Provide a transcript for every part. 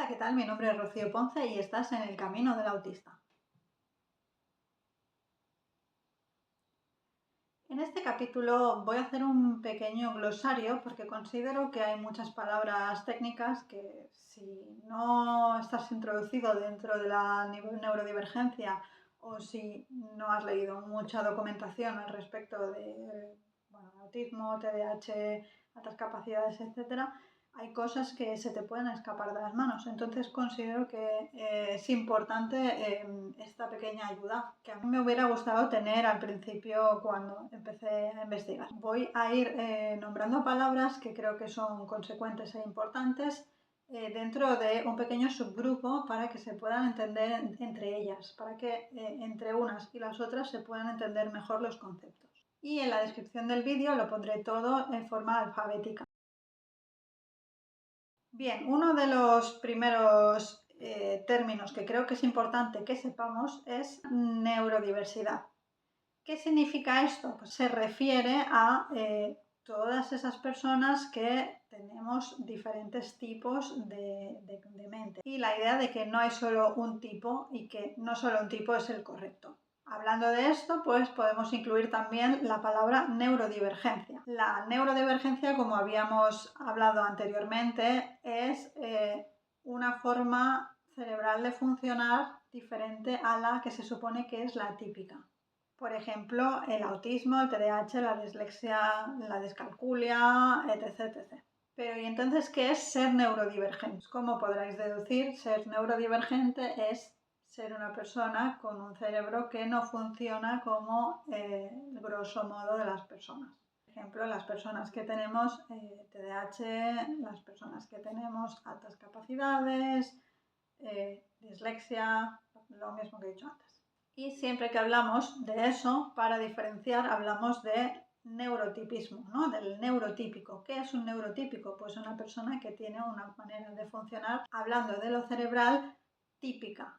Hola, ¿qué tal? Mi nombre es Rocío Ponce y estás en el camino del autista. En este capítulo voy a hacer un pequeño glosario porque considero que hay muchas palabras técnicas que si no estás introducido dentro de la neurodivergencia o si no has leído mucha documentación al respecto de autismo, TDAH, altas capacidades, etcétera, hay cosas que se te pueden escapar de las manos. Entonces considero que es importante esta pequeña ayuda que a mí me hubiera gustado tener al principio cuando empecé a investigar. Voy a ir nombrando palabras que creo que son consecuentes e importantes dentro de un pequeño subgrupo para que se puedan entender entre ellas, para que entre unas y las otras se puedan entender mejor los conceptos. Y en la descripción del vídeo lo pondré todo en forma alfabética. Bien, uno de los primeros términos que creo que es importante que sepamos es neurodiversidad. ¿Qué significa esto? Pues se refiere a todas esas personas que tenemos diferentes tipos de mente y la idea de que no hay solo un tipo y que no solo un tipo es el correcto. Hablando de esto, pues podemos incluir también la palabra neurodivergencia. La neurodivergencia, como habíamos hablado anteriormente, es una forma cerebral de funcionar diferente a la que se supone que es la típica. Por ejemplo, el autismo, el TDAH, la dislexia, la descalculia, etc, etc. Pero ¿y entonces qué es ser neurodivergente? Como podréis deducir, ser neurodivergente es ser una persona con un cerebro que no funciona como el grosso modo de las personas. Por ejemplo, las personas que tenemos TDAH, las personas que tenemos altas capacidades, dislexia, lo mismo que he dicho antes. Y siempre que hablamos de eso, para diferenciar, hablamos de neurotipismo, ¿no? Del neurotípico. ¿Qué es un neurotípico? Pues una persona que tiene una manera de funcionar, hablando de lo cerebral, típica.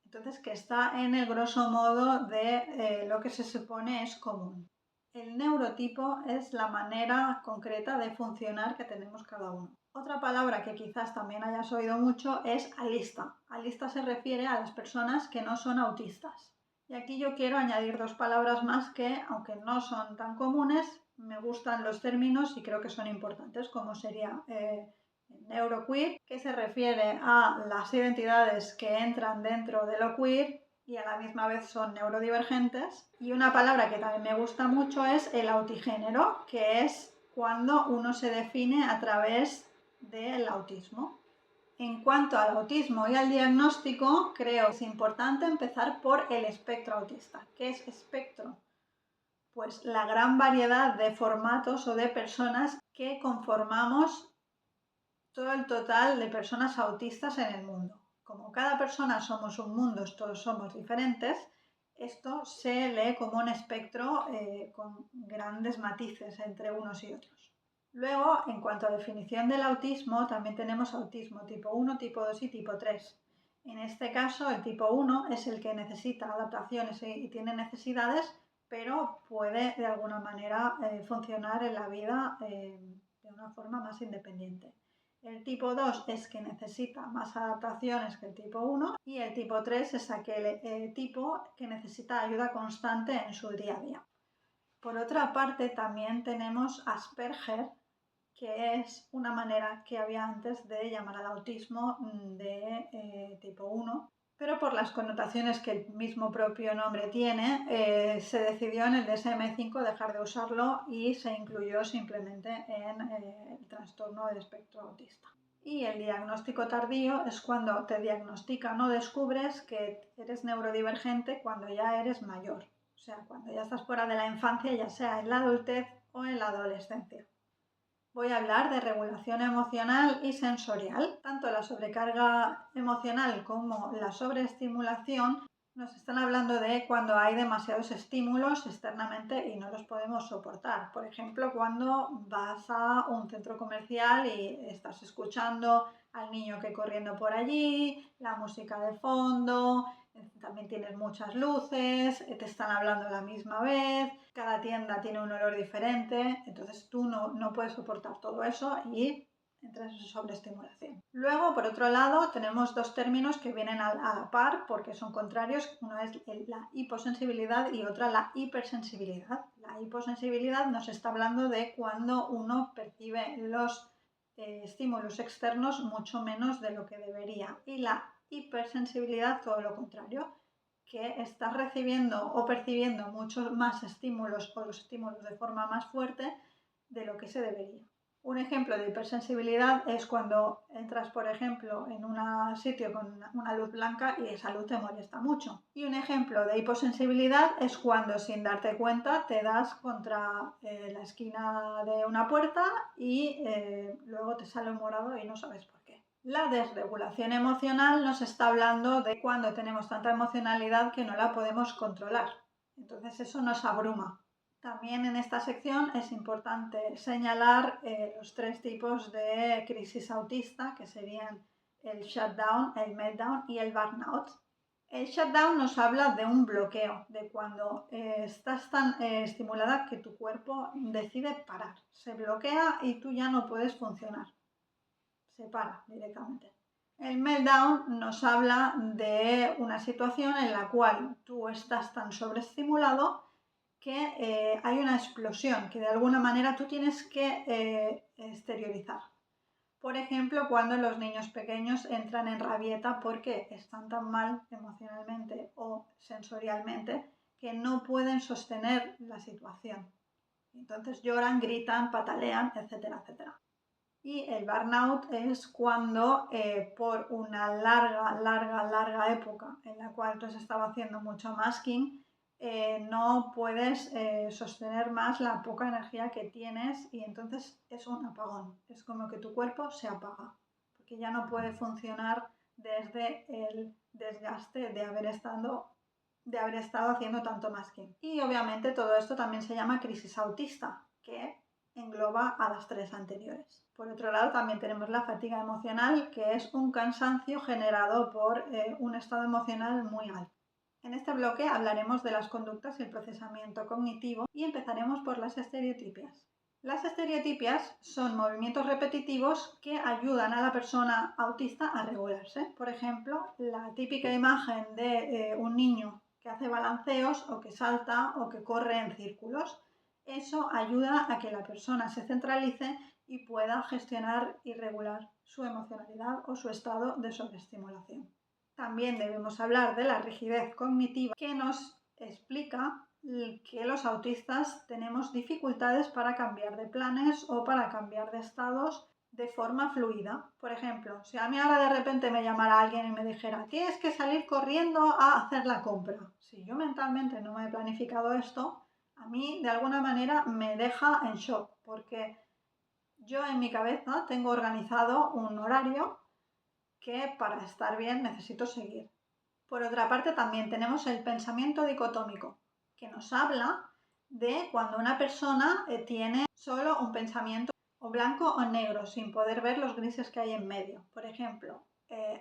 Entonces, que está en el grosso modo de lo que se supone es común. El neurotipo es la manera concreta de funcionar que tenemos cada uno. Otra palabra que quizás también hayas oído mucho es alista. Alista se refiere a las personas que no son autistas. Y aquí yo quiero añadir dos palabras más que, aunque no son tan comunes, me gustan los términos y creo que son importantes, como sería neuroqueer, que se refiere a las identidades que entran dentro de lo queer y a la misma vez son neurodivergentes. Y una palabra que también me gusta mucho es el autigénero, que es cuando uno se define a través del autismo. En cuanto al autismo y al diagnóstico, creo que es importante empezar por el espectro autista. ¿Qué es espectro? Pues la gran variedad de formatos o de personas que conformamos todo el total de personas autistas en el mundo. Como cada persona somos un mundo, todos somos diferentes, esto se lee como un espectro con grandes matices entre unos y otros. Luego, en cuanto a definición del autismo, también tenemos autismo tipo 1, tipo 2 y tipo 3. En este caso, el tipo 1 es el que necesita adaptaciones y tiene necesidades, pero puede de alguna manera funcionar en la vida de una forma más independiente. El tipo 2 es que necesita más adaptaciones que el tipo 1 y el tipo 3 es aquel tipo que necesita ayuda constante en su día a día. Por otra parte, también tenemos Asperger, que es una manera que había antes de llamar al autismo de tipo 1, pero por las connotaciones que el mismo propio nombre tiene, se decidió en el DSM-5 dejar de usarlo y se incluyó simplemente en el trastorno del espectro autista. Y el diagnóstico tardío es cuando te diagnostican o descubres que eres neurodivergente cuando ya eres mayor, o sea, cuando ya estás fuera de la infancia, ya sea en la adultez o en la adolescencia. Voy a hablar de regulación emocional y sensorial. Tanto la sobrecarga emocional como la sobreestimulación nos están hablando de cuando hay demasiados estímulos externamente y no los podemos soportar. Por ejemplo, cuando vas a un centro comercial y estás escuchando al niño que corriendo por allí, la música de fondo, también tienes muchas luces, te están hablando a la misma vez, cada tienda tiene un olor diferente, entonces tú no puedes soportar todo eso y entre sobreestimulación. Luego, por otro lado, tenemos dos términos que vienen a la par porque son contrarios. Uno es la hiposensibilidad y otra la hipersensibilidad. La hiposensibilidad nos está hablando de cuando uno percibe los estímulos externos mucho menos de lo que debería. Y la hipersensibilidad, todo lo contrario, que estás recibiendo o percibiendo muchos más estímulos o los estímulos de forma más fuerte de lo que se debería. Un ejemplo de hipersensibilidad es cuando entras, por ejemplo, en un sitio con una luz blanca y esa luz te molesta mucho. Y un ejemplo de hiposensibilidad es cuando, sin darte cuenta, te das contra la esquina de una puerta y luego te sale un morado y no sabes por qué. La desregulación emocional nos está hablando de cuando tenemos tanta emocionalidad que no la podemos controlar. Entonces eso nos abruma. También en esta sección es importante señalar los tres tipos de crisis autista, que serían el shutdown, el meltdown y el burnout. El shutdown nos habla de un bloqueo, de cuando estás tan estimulada que tu cuerpo decide parar, se bloquea y tú ya no puedes funcionar, se para directamente. El meltdown nos habla de una situación en la cual tú estás tan sobreestimulado que hay una explosión que de alguna manera tú tienes que exteriorizar. Por ejemplo, cuando los niños pequeños entran en rabieta porque están tan mal emocionalmente o sensorialmente que no pueden sostener la situación. Entonces lloran, gritan, patalean, etcétera, etcétera. Y el burnout es cuando por una larga época en la cual tú has estado haciendo mucho masking, no puedes sostener más la poca energía que tienes y entonces es un apagón. Es como que tu cuerpo se apaga porque ya no puede funcionar desde el desgaste de haber estado haciendo tanto masking. Y obviamente todo esto también se llama crisis autista, que engloba a las tres anteriores. Por otro lado, también tenemos la fatiga emocional, que es un cansancio generado por un estado emocional muy alto. En este bloque hablaremos de las conductas y el procesamiento cognitivo y empezaremos por las estereotipias. Las estereotipias son movimientos repetitivos que ayudan a la persona autista a regularse. Por ejemplo, la típica imagen de un niño que hace balanceos o que salta o que corre en círculos. Eso ayuda a que la persona se centralice y pueda gestionar y regular su emocionalidad o su estado de sobreestimulación. También debemos hablar de la rigidez cognitiva, que nos explica que los autistas tenemos dificultades para cambiar de planes o para cambiar de estados de forma fluida. Por ejemplo, si a mí ahora de repente me llamara alguien y me dijera tienes que salir corriendo a hacer la compra. Si yo mentalmente no me he planificado esto, a mí de alguna manera me deja en shock porque yo en mi cabeza tengo organizado un horario que para estar bien necesito seguir. Por otra parte, también tenemos el pensamiento dicotómico, que nos habla de cuando una persona tiene solo un pensamiento o blanco o negro, sin poder ver los grises que hay en medio. Por ejemplo,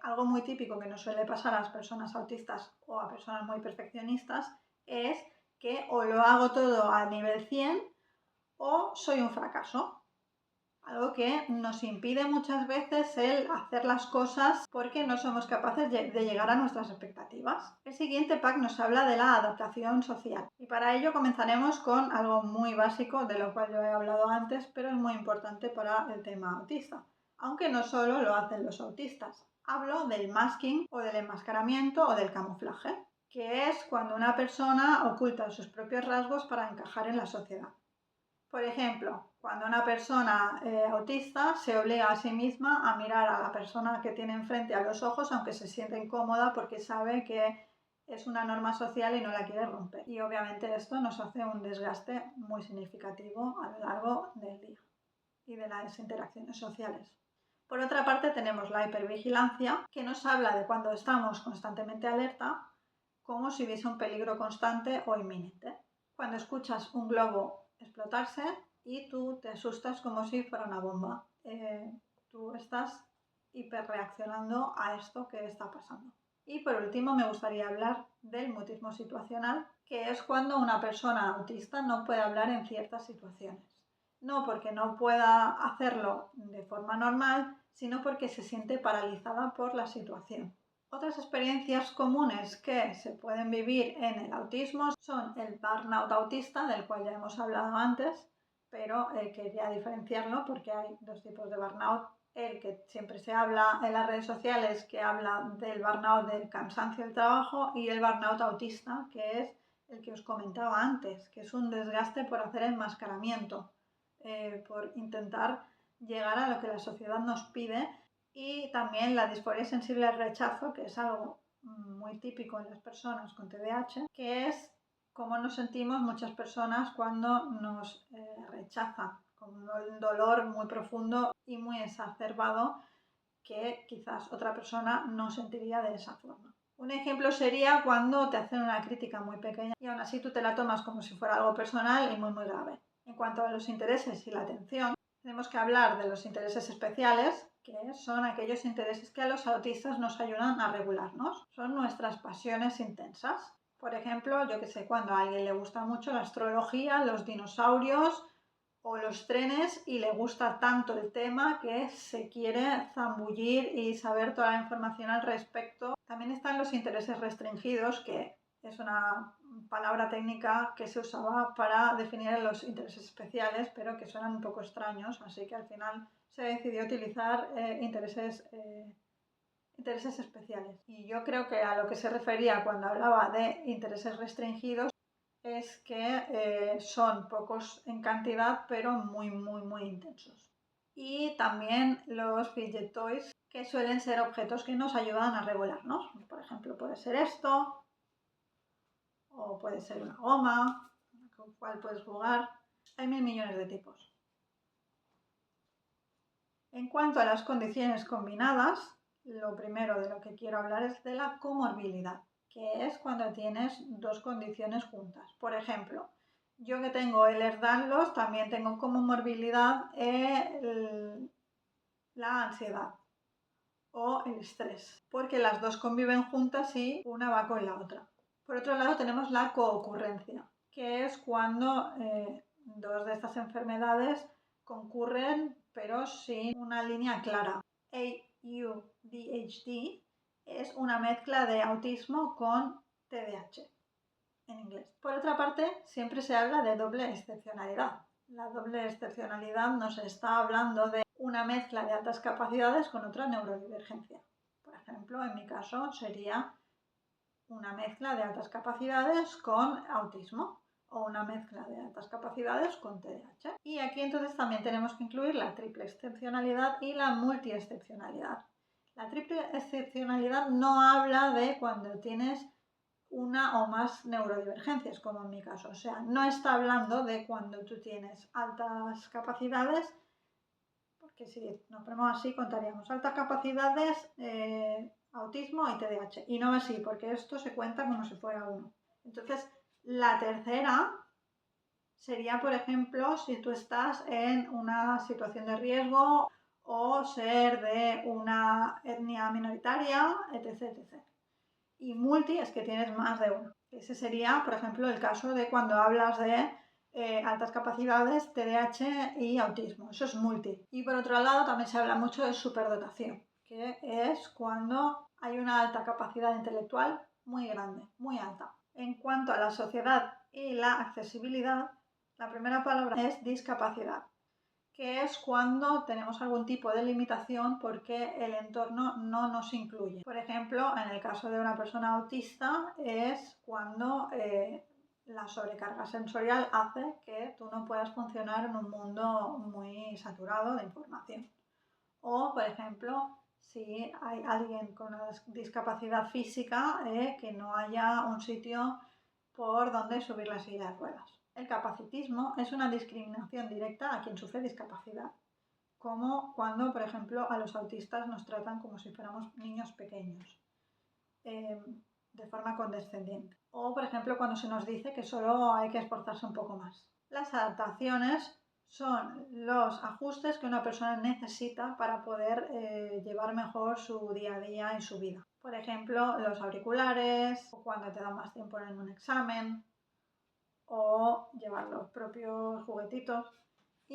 algo muy típico que nos suele pasar a las personas autistas o a personas muy perfeccionistas es que o lo hago todo a nivel 100 o soy un fracaso. Algo que nos impide muchas veces el hacer las cosas porque no somos capaces de llegar a nuestras expectativas. El siguiente pack nos habla de la adaptación social y para ello comenzaremos con algo muy básico de lo cual yo he hablado antes, pero es muy importante para el tema autista, aunque no solo lo hacen los autistas. Hablo del masking o del enmascaramiento o del camuflaje, que es cuando una persona oculta sus propios rasgos para encajar en la sociedad. Por ejemplo, cuando una persona autista se obliga a sí misma a mirar a la persona que tiene enfrente a los ojos, aunque se siente incómoda porque sabe que es una norma social y no la quiere romper. Y obviamente esto nos hace un desgaste muy significativo a lo largo del día y de las interacciones sociales. Por otra parte, tenemos la hipervigilancia, que nos habla de cuando estamos constantemente alerta, como si hubiese un peligro constante o inminente. Cuando escuchas un globo explotarse y tú te asustas como si fuera una bomba. Tú estás hiperreaccionando a esto que está pasando. Y por último me gustaría hablar del mutismo situacional, que es cuando una persona autista no puede hablar en ciertas situaciones. no porque no pueda hacerlo de forma normal, sino porque se siente paralizada por la situación. Otras experiencias comunes que se pueden vivir en el autismo son el burnout autista, del cual ya hemos hablado antes, pero quería diferenciarlo porque hay dos tipos de burnout. El que siempre se habla en las redes sociales, que habla del burnout del cansancio del trabajo, y el burnout autista, que es el que os comentaba antes, que es un desgaste por hacer enmascaramiento, por intentar llegar a lo que la sociedad nos pide. Y también la disforia sensible al rechazo, que es algo muy típico en las personas con TDAH, que es cómo nos sentimos muchas personas cuando nos rechazan, con un dolor muy profundo y muy exacerbado que quizás otra persona no sentiría de esa forma. Un ejemplo sería cuando te hacen una crítica muy pequeña y aún así tú te la tomas como si fuera algo personal y muy muy grave. En cuanto a los intereses y la atención, tenemos que hablar de los intereses especiales, que son aquellos intereses que a los autistas nos ayudan a regularnos. Son nuestras pasiones intensas. Por ejemplo, yo que sé, cuando a alguien le gusta mucho la astrología, los dinosaurios o los trenes y le gusta tanto el tema que se quiere zambullir y saber toda la información al respecto. También están los intereses restringidos, que es una palabra técnica que se usaba para definir los intereses especiales, pero que suenan un poco extraños, así que al final se decidió utilizar intereses especiales. Y yo creo que a lo que se refería cuando hablaba de intereses restringidos es que son pocos en cantidad, pero muy, muy, muy intensos. Y también los fidget toys, que suelen ser objetos que nos ayudan a regularnos. Por ejemplo, puede ser esto, o puede ser una goma, con la cual puedes jugar. Hay 1000 millones de tipos. En cuanto a las condiciones combinadas, lo primero de lo que quiero hablar es de la comorbilidad, que es cuando tienes dos condiciones juntas. Por ejemplo, yo que tengo Ehlers-Danlos también tengo como morbilidad la ansiedad o el estrés, porque las dos conviven juntas y una va con la otra. Por otro lado tenemos la coocurrencia, que es cuando dos de estas enfermedades concurren pero sin una línea clara. AUDHD es una mezcla de autismo con TDAH en inglés. Por otra parte, siempre se habla de doble excepcionalidad. La doble excepcionalidad nos está hablando de una mezcla de altas capacidades con otra neurodivergencia. Por ejemplo, en mi caso sería una mezcla de altas capacidades con autismo o una mezcla de altas capacidades con TDAH. Y aquí entonces también tenemos que incluir la triple excepcionalidad y la multiexcepcionalidad. La triple excepcionalidad no habla de cuando tienes una o más neurodivergencias, como en mi caso. O sea, no está hablando de cuando tú tienes altas capacidades, porque si nos ponemos así contaríamos altas capacidades, autismo y TDAH. Y no así, porque esto se cuenta como si fuera uno. Entonces, la tercera sería, por ejemplo, si tú estás en una situación de riesgo o ser de una etnia minoritaria, etc, etc. Y multi es que tienes más de uno. Ese sería, por ejemplo, el caso de cuando hablas de altas capacidades, TDAH y autismo. Eso es multi. Y por otro lado también se habla mucho de superdotación, que es cuando hay una alta capacidad intelectual muy grande, muy alta. En cuanto a la sociedad y la accesibilidad, la primera palabra es discapacidad, que es cuando tenemos algún tipo de limitación porque el entorno no nos incluye. Por ejemplo, en el caso de una persona autista es cuando la sobrecarga sensorial hace que tú no puedas funcionar en un mundo muy saturado de información. O, por ejemplo, si hay alguien con una discapacidad física, que no haya un sitio por donde subir la silla de ruedas. El capacitismo es una discriminación directa a quien sufre discapacidad, como cuando, por ejemplo, a los autistas nos tratan como si fuéramos niños pequeños, de forma condescendiente. O, por ejemplo, cuando se nos dice que solo hay que esforzarse un poco más. Las adaptaciones son los ajustes que una persona necesita para poder llevar mejor su día a día en su vida. Por ejemplo, los auriculares, o cuando te dan más tiempo en un examen, o llevar los propios juguetitos.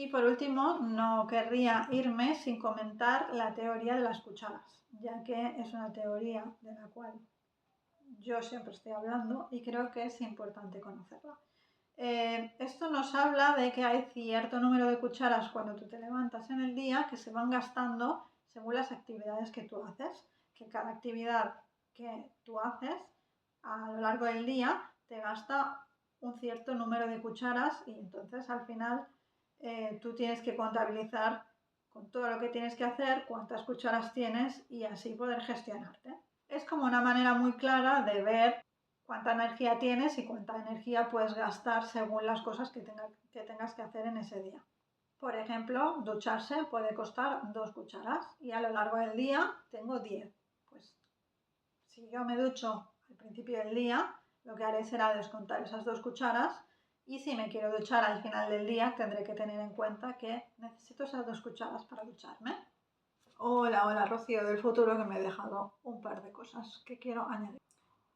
Y por último, no querría irme sin comentar la teoría de las cucharas, ya que es una teoría de la cual yo siempre estoy hablando y creo que es importante conocerla. Esto nos habla de que hay cierto número de cucharas cuando tú te levantas en el día que se van gastando según las actividades que tú haces, que cada actividad que tú haces a lo largo del día te gasta un cierto número de cucharas y entonces al final tú tienes que contabilizar con todo lo que tienes que hacer cuántas cucharas tienes y así poder gestionarte. Es como una manera muy clara de ver cuánta energía tienes y cuánta energía puedes gastar según las cosas que tengas que hacer en ese día. Por ejemplo, ducharse puede costar 2 cucharas y a lo largo del día tengo 10. Pues si yo me ducho al principio del día, lo que haré será descontar esas 2 cucharas y si me quiero duchar al final del día tendré que tener en cuenta que necesito esas 2 cucharas para ducharme. Hola, Rocío del futuro, que me he dejado un par de cosas que quiero añadir.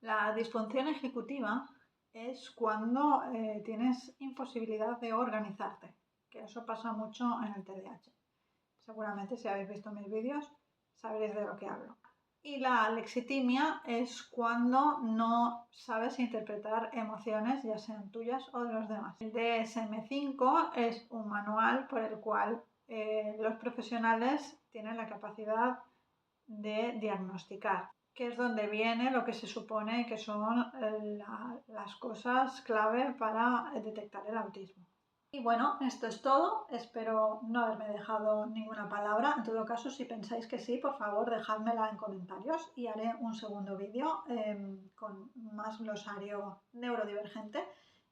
La disfunción ejecutiva es cuando tienes imposibilidad de organizarte, que eso pasa mucho en el TDAH. Seguramente si habéis visto mis vídeos sabréis de lo que hablo. Y la alexitimia es cuando no sabes interpretar emociones, ya sean tuyas o de los demás. El DSM-5 es un manual por el cual los profesionales tienen la capacidad de diagnosticar, que es donde viene lo que se supone que son las cosas clave para detectar el autismo. Y bueno, esto es todo. Espero no haberme dejado ninguna palabra. En todo caso, si pensáis que sí, por favor, dejádmela en comentarios y haré un segundo vídeo con más glosario neurodivergente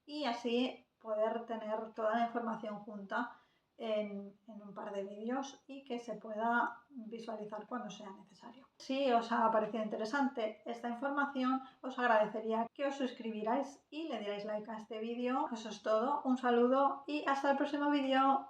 y así poder tener toda la información junta en un par de vídeos y que se pueda visualizar cuando sea necesario. Si os ha parecido interesante esta información, os agradecería que os suscribierais y le dierais like a este vídeo. Eso es todo, un saludo y hasta el próximo vídeo.